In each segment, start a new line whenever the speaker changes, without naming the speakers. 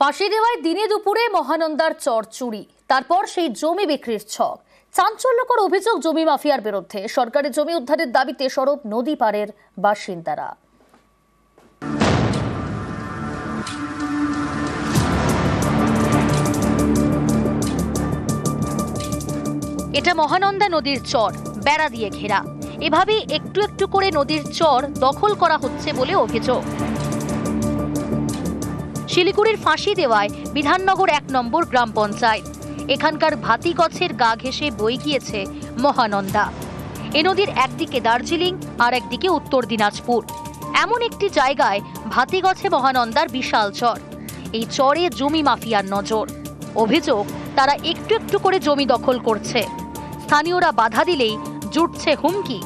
ফাঁসি দেওয়ায় দিনে দুপুরে মহানন্দার চর চুরি, তারপর সেই জমি বিক্রির ছক। চাঞ্চল্যকর অভিযোগ জমি মাফিয়ার বিরুদ্ধে। সরকারি জমি উদ্ধারের দাবিতে সরব নদী পাড়ের বাসিন্দারা। এটা মহানন্দা নদীর চর, বেড়া দিয়ে ঘেরা। এভাবেই একটু একটু করে নদীর চর দখল করা হচ্ছে বলে অভিযোগ। শিলিগুড়ির ফাঁসি দেওয়ায় বিধাননগর 1 নম্বর গ্রাম পঞ্চায়েত। এখানকার ভাতিগছের গা ঘেঁষে বয়ে গিয়েছে মহানন্দা। এ নদীর একদিকে দার্জিলিং আর একদিকে উত্তর দিনাজপুর। এমন একটি জায়গায় ভাতিগছে মহানন্দার বিশাল চর। এই চরে জমি মাফিয়ার নজর। অভিযোগ, তারা একটু একটু করে জমি দখল করছে। স্থানীয়রা বাধা দিলেই জুটছে হুমকি,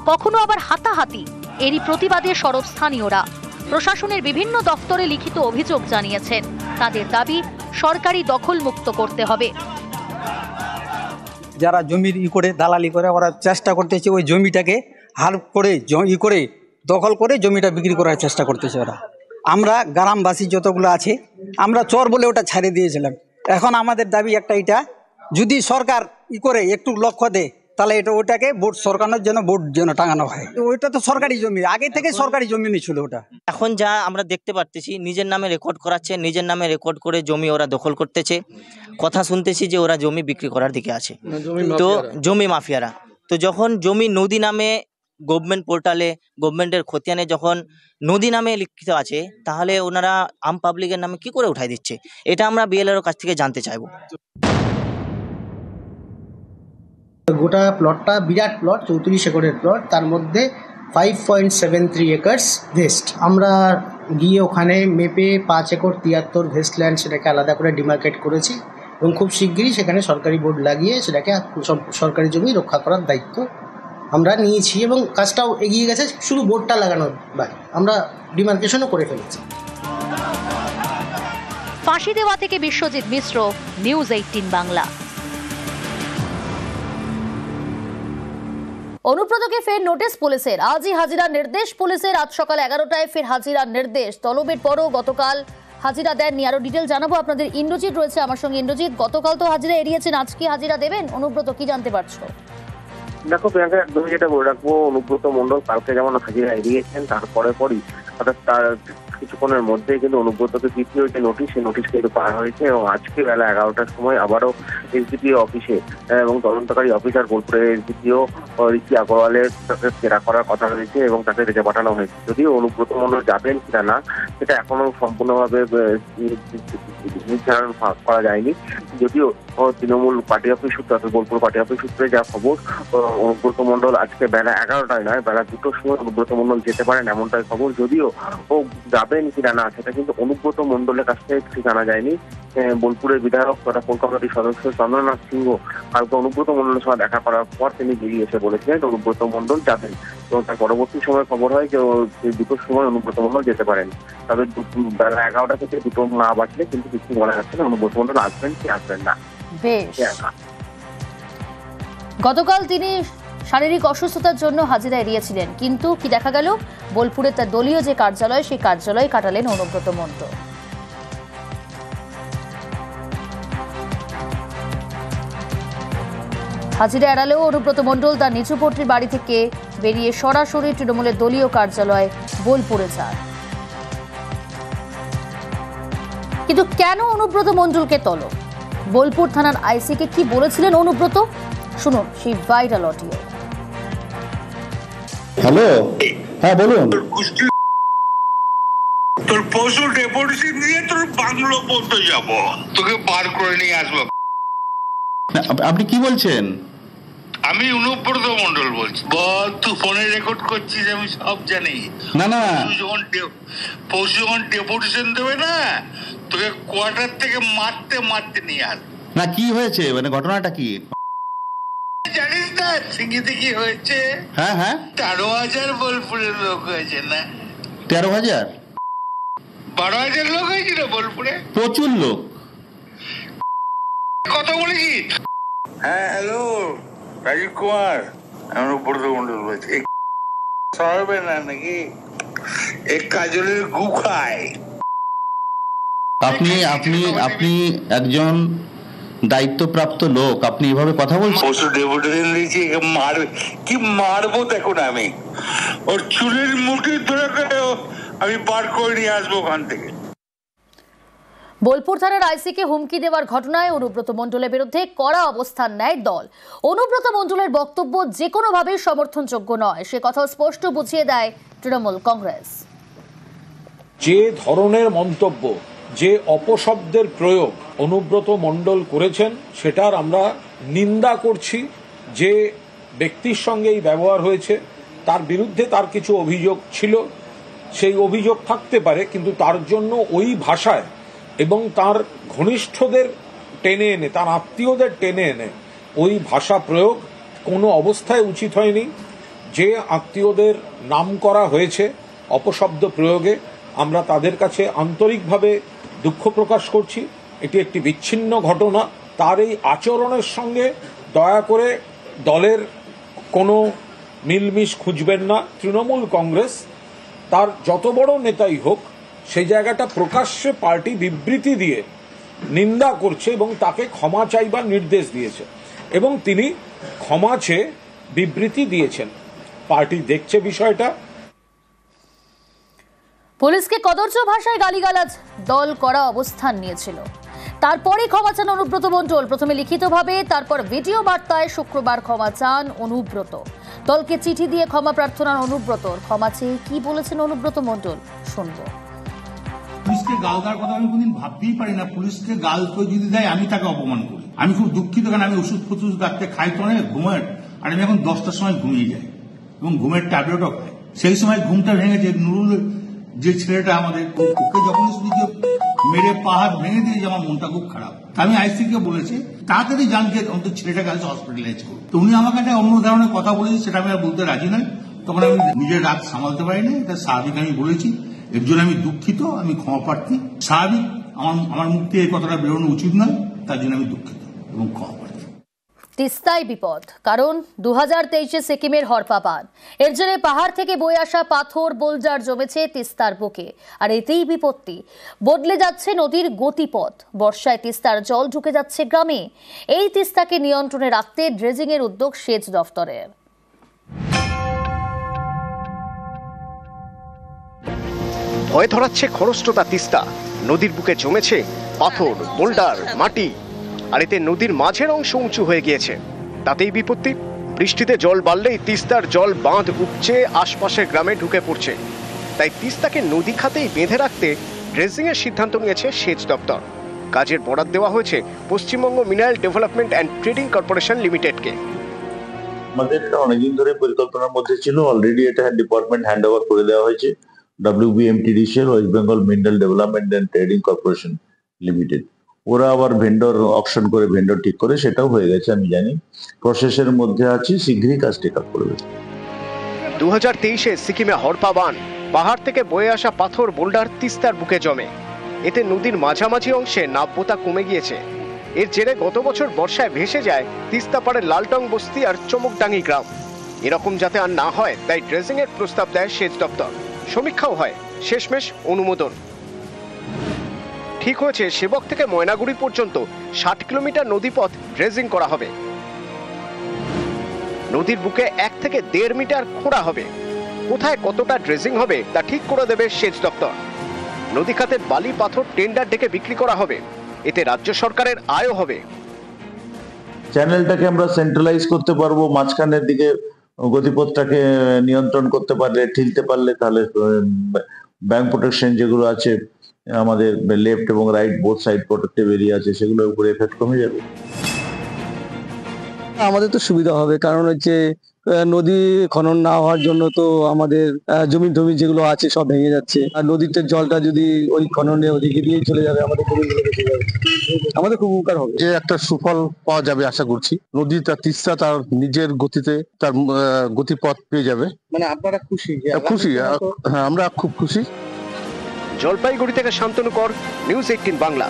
কখনো আবার হাতাহাতি। এরই প্রতিবাদে সরব স্থানীয়রা। প্রশাসনের বিভিন্ন দপ্তরে লিখিত অভিযোগ জানিয়েছেন। তাদের দাবি, সরকারি দখল মুক্ত করতে হবে।
যারা জমির করে দালালি করে ওরা চেষ্টা করতেছে ওই জমিটাকে হাল করে দখল করে জমিটা বিক্রি করার চেষ্টা করতেছে ওরা। আমরা গ্রামবাসী যতগুলো আছে আমরা চর বলে ওটা ছাড়ে দিয়েছিলাম। এখন আমাদের দাবি একটা, এটা যদি সরকার করে একটু লক্ষ্য দেয় তাহলে এটা ওটাকে ভোট সরকারের জন্য ভোট যেন টাঙানো হয়। ওইটা তো সরকারি জমি, আগে থেকে সরকারি জমি ছিল ওটা।
এখন যা আমরা দেখতে পারতেছি, নিজের নামে রেকর্ড করাচ্ছে, নিজের নামে রেকর্ড করে জমি ওরা দখল করতেছে। কথা শুনতেছি যে ওরা জমি বিক্রি করার দিকে আছে, তো জমি মাফিয়ারা। তো যখন জমি নদী নামে গভর্নমেন্ট পোর্টালে গভর্নমেন্টের খতিয়ানে যখন নদী নামে লিখিত আছে, তাহলে ওনারা আম পাবলিকের নামে কি করে উঠাই দিচ্ছে? এটা আমরা বিএলআর কাছ থেকে জানতে চাইবো।
গোটা প্লটটা বিরাট প্লট, 34 একরের প্লট, তার মধ্যে 5.73 একর্স ভেস্ট। আমরা গিয়ে ওখানে মেপে 5 একর 73 ভেস্ট ল্যান্ড সেটাকে আলাদা করে ডিমার্কেট করেছি এবং খুব শিগগিরই সেখানে সরকারি বোর্ড লাগিয়ে সেটাকে সরকারি জমি রক্ষা করার দায়িত্ব আমরা নিয়েছি এবং কাজটাও এগিয়ে গেছে। শুধু বোর্ডটা লাগানোর বাইরে আমরা ডিমার্কেশনও করে ফেলেছি।
ফাঁসি দেওয়া থেকে বিশ্বজিৎ মিশ্র, নিউজ 18 বাংলা। অনুব্রতকে ফের নোটিশ পুলিশের। আজই হাজিরার নির্দেশ পুলিশের। আজ সকাল 11টায় ফের হাজিরার নির্দেশ। তলবের পরও গতকাল হাজিরা দেননি। আরো ডিটেল জানাবো আপনাদের। ইন্দ্রজিৎ রয়েছে আমার সঙ্গে। ইন্দ্রজিৎ, গতকাল তো হাজিরা এড়িয়েছেন, আজকে হাজিরা দেবেন অনুব্রত, কি জানতে পারছো?
দেখো প্রিয়াঙ্কা, একদমই যেটা বলে রাখবো, অনুব্রত মণ্ডল কালকে যেমন হাজিরা এড়িয়েছেন, তারপরে পরই অর্থাৎ তার কিছুক্ষণের মধ্যেই কিন্তু অনুব্রতকে দ্বিতীয় যে নোটিশ, সেই নোটিশ কিন্তু পাওয়া হয়েছে এবং আজকে বেলা 11টার সময় আবারও এসডিপিও অফিসে এবং তদন্তকারী অফিসার বোলপুরের এসডিপিও ঋষি আগরওয়ালের তাকে জেরা করার কথা রয়েছে এবং তাকে রেখে পাঠানো হয়েছে। যদিও অনুব্রত মণ্ডল যাবেন কিনা না সেটা এখনো সম্পূর্ণভাবে নির্ধারণ করা যায়নি। যদিও তৃণমূল পার্টি অফিস সূত্রে অর্থাৎ বোলপুর পার্টি অফিস সূত্রে যা খবর, অনুব্রত মণ্ডল আজকে বেলা 11টায় নয়, বেলা 2টোর সময় অনুব্রত মণ্ডল যেতে পারেন এমনটাই খবর। যদিও ও যাবেন কিনা না সেটা কিন্তু অনুব্রত মণ্ডলের কাছ থেকে কিছু জানা যায়নি। বোলপুরের বিধায়ক তথা কোর কমিটির সদস্য চন্দ্রনাথ সিংহ কালকে অনুব্রত মণ্ডলের সঙ্গে দেখা করার পর তিনি বেরিয়ে এসে বলেছিলেন অনুব্রত মণ্ডল যাবেন এবং তার পরবর্তী সময় খবর হয় যে 2টোর সময় অনুব্রত মণ্ডল যেতে পারেন। তবে বেলা 11টা থেকে 2টো না বাজলে কিন্তু কিছু বলা যাচ্ছে না অনুব্রত মণ্ডল আসবেন কি আসবেন না।
বেশ, গতকাল তিনি শারীরিক অসুস্থতার জন্য হাজিরা এড়িয়েছিলেন, কিন্তু কি দেখা গেল, বোলপুরে তার দলীয় যে কার্যালয়, সেই কার্যালয়ে কাটালেন অনুব্রত মণ্ডল। হাজিরা এড়ালেও অনুব্রত মণ্ডল তার নিচুপট্টির বাড়ি থেকে বেরিয়ে সরাসরি তৃণমূলের দলীয় কার্যালয় বোলপুরে যান। কিন্তু কেন অনুব্রত মণ্ডলকে তলব? বোলপুর থানার আইসিকে কি বলেছিলেন অনুব্রত, শুনুন সেই ভাইরাল অডিও।
হ্যালো, হ্যাঁ বলুন।
তোর পশু ডেপুটেশন নিয়ে তোর বাংলো পর্যন্ত যাব, তোকে বার করে নিয়ে আসবো।
আপনি কি বলছেন?
আমি অনুব্রত মণ্ডল বলছি। বল, তুই ফোনে রেকর্ড করছিস, আমি সব জানি।
না না,
পশু যখন ডেপুটেশন দেবে না, তোকে কোয়ার্টার থেকে মারতে মারতে নিয়ে আস।
না কি হয়েছে, মানে ঘটনাটা কি
জানিস না সিঙ্গিতে কি হয়েছে?
হ্যাঁ হ্যাঁ,
13,000 বোলপুরের লোক হয়েছে না?
13,000
12,000 লোক হয়েছিল বোলপুরে,
প্রচুর লোক।
কথা বলেছিস? হ্যাঁ, হ্যালো রাজীব কুমার, আমি অনুব্রত মণ্ডল বলছি। সরবে না নাকি? এক কাজলের গু খায়।
আপনি আপনি আপনি একজন দায়িত্বপ্রাপ্ত লোক, আপনি এভাবে কথা বলছেন?
পশু ডেপুটেশন দিয়েছি, মারবে কি মারবো দেখুন, আমি ওর চুলের মুঠি ধরে আমি বার করে নিয়ে আসবো ওখান থেকে।
বোলপুর থানার আইসিকে হুমকি দেওয়ার ঘটনায় অনুব্রত মণ্ডলের বিরুদ্ধে কড়া অবস্থান নেয় দল। অনুব্রত মণ্ডলের বক্তব্য যে কোনোভাবেই সমর্থনযোগ্য নয়, সে কথা স্পষ্ট বুঝিয়ে দেয় তৃণমূল কংগ্রেস।
যে ধরনের মন্তব্য, যে অপশব্দের প্রয়োগ অনুব্রত মণ্ডল করেছেন, সেটার আমরা নিন্দা করছি। যে ব্যক্তির সঙ্গে এই ব্যবহার হয়েছে তার বিরুদ্ধে তার কিছু অভিযোগ ছিল, সেই অভিযোগ থাকতে পারে, কিন্তু তার জন্য ওই ভাষায় এবং তার ঘনিষ্ঠদের টেনে এনে, তার আত্মীয়দের টেনে এনে ওই ভাষা প্রয়োগ কোনো অবস্থায় উচিত হয়নি। যে আত্মীয়দের নাম করা হয়েছে অপশব্দ প্রয়োগে, আমরা তাদের কাছে আন্তরিকভাবে দুঃখ প্রকাশ করছি। এটি একটি বিচ্ছিন্ন ঘটনা। তার এই আচরণের সঙ্গে দয়া করে দলের কোনো মিলমিশ খুঁজবেন না। তৃণমূল কংগ্রেস তার যত বড় নেতাই হোক, সেই জায়গাটা প্রকাশ্যে পার্টি বিবৃতি দিয়ে নিন্দা করছে এবং তাকে ক্ষমা চাইবার নির্দেশ দিয়েছে, এবং তিনি ক্ষমা চেয়ে বিবৃতি দিয়েছেন। পার্টি দেখছে বিষয়টা।
পুলিশকে কদর্য ভাষায় গালিগালাজ, দল কড়া অবস্থান নিয়েছিল। তারপরে ক্ষমা চান অনুব্রত মণ্ডল, প্রথমে লিখিতভাবে, তারপর ভিডিও বার্তায় শুক্রবার ক্ষমা চান অনুব্রত। দলকে চিঠি দিয়ে ক্ষমা প্রার্থনা অনুব্রতর। ক্ষমা চেয়ে কি বলেছেন অনুব্রত মণ্ডল, শুনবো।
পুলিশকে গাল দেওয়ার কথা আমি কোনদিন ভাবতেই পারি না। পুলিশকে গাল কেউ যদি দেয় আমি তাকে অপমান করি। আমি খুব দুঃখিত, কারণ আমি ওষুধ ফষুধ রাখতে খাই তো অনেক ঘুমের, আর আমি এখন 10টার সময় ঘুমিয়ে যাই এবং ঘুমের ট্যাবলেটও খাই। সেই সময় ঘুমটা ভেঙেছে নুরুল, যে ছেলেটা আমাদের, ওকে যখন শুধু মেরে পা হাত ভেঙে দিয়েছে, আমার মনটা খুব খারাপ। আমি আইসিকে বলেছি তাড়াতাড়ি জানকে অন্তত ছেলেটাকে আজ হসপিটালাইজ করুন। তো উনি আমার কাছে অন্য ধরনের কথা বলেছে, সেটা আমি আর বলতে রাজি নই। তখন আমি নিজের রাগ সামালতে পারিনি, এটা স্বাভাবিক আমি বলেছি। এর জন্য আমি দুঃখিত, আমি ক্ষমা প্রার্থী। স্বাভাবিক আমার মুখ থেকে এই কথাটা বেরোনো উচিত নয়, তার জন্য আমি দুঃখিত এবং ক্ষমা প্রার্থী।
তিস্তায় বিপদ, কারণ 2023-এ সিকিমের হরপাবান। এর জন্য পাহাড় থেকে বয়ে আসা পাথর বোল্ডার জমেছে তিস্তার বুকে, আর এতেই বিপত্তি। বদলে যাচ্ছে নদীর গতিপথ। বর্ষায় তিস্তার জল ঢুকে যাচ্ছে গ্রামে। এই তিস্তাকে নিয়ন্ত্রণে রাখতে ড্রেজিং এর উদ্যোগ সেচ দফতরের।
ভয় ধরাচ্ছে খরস্রোতা তিস্তা। নদীর বুকে জমেছে পাথর, বোল্ডার, মাটি, আর এতে নদীর মাঝের অংশ উঁচু হয়ে গিয়েছে। তাতেই বিপত্তি। বৃষ্টিতে জল বাড়লেই তিস্তার জল বাঁধ উপচে আশপাশের গ্রামে ঢুকে পড়ছে। তাই তিস্তাকে নদী খাতেই বেঁধে রাখতে ড্রেজিং এর সিদ্ধান্ত নিয়েছে সেচ দপ্তর। কাজের বরাদ দেওয়া হয়েছে Paschimbanga mineral development and trading corporation লিমিটেডকে।
আমাদের এটা অনেকদিন ধরে পরিকল্পনার মধ্যে ছিল। অলরেডি এটা ডিপার্টমেন্ট হ্যান্ড ওভার করে দেওয়া হয়েছে WBMTDCL, West Bengal mineral development and trading corporation limited. ওরা আবার ভেন্ডর অকশন করে ভেন্ডর ঠিক করে, সেটাও হয়ে গেছে আমি জানি। প্রসেসের মধ্যে আছি, শীঘ্রই কাজ টেক আপ করবে।
2023-এ সিকিমে হরপাবান, পাহাড় থেকে বয়ে আসা পাথর বোল্ডার তিস্তার বুকে জমে। এতে নদীর মাঝামাঝি অংশে নাব্যতা কমে গিয়েছে। এর জেরে গত বছর বর্ষায় ভেসে যায় তিস্তা পাড়ের লালটং বস্তি আর চমকডাঙ্গি গ্রাম। এরকম যাতে আর না হয়, তাই ড্রেজিং এর প্রস্তাব দেয় সেচ দপ্তর। সমীক্ষাও হয়, শেষমেশ অনুমোদন। ঠিক হয়েছে সেবক থেকে ময়নাগুড়ি পর্যন্ত 60 কিলোমিটার নদীপথ ড্রেজিং করা হবে। নদীর বুকে 1 থেকে 1.5 মিটার খোঁড়া হবে। কোথায় কতটা ড্রেজিং হবে তা ঠিক করে দেবে সেচ দপ্তর। নদী খাতের বালি পাথর টেন্ডার ডেকে বিক্রি করা হবে। এতে রাজ্য সরকারের আয়ও হবে।
চ্যানেলটাকে আমরা সেন্ট্রালাইজ করতে পারবো, মাঝখানের দিকে গতিপথটাকে নিয়ন্ত্রণ করতে পারলে, ঠেলতে পারলে, তাহলে ব্যাংক প্রোটেকশন যেগুলো আছে আমাদের লেফট এবং right both side protective area আছে, সেগুলোর উপরে এফেক্ট কমে যাবে।
আমাদের তো সুবিধা হবে, কারণ হচ্ছে নদী খনন না হওয়ার জন্য তো আমাদের জমি টমি যেগুলো আছে সব ভেঙে যাচ্ছে। আর নদীতে জলটা যদি ওই খননে ওদিকে দিয়ে চলে যাবে, আমাদের জমিগুলো বেঁচে যাবে, আমাদের খুব উপকার হবে।
যে একটা সুফল পাওয়া যাবে আশা করছি। নদী তার তিস্তা তার নিজের গতিতে তার গতিপথ পেয়ে যাবে।
মানে আপনারা খুশি?
খুশি, হ্যাঁ আমরা খুব খুশি।
জলপাইগুড়ি থেকে শান্তনু কর, নিউজ 18 বাংলা।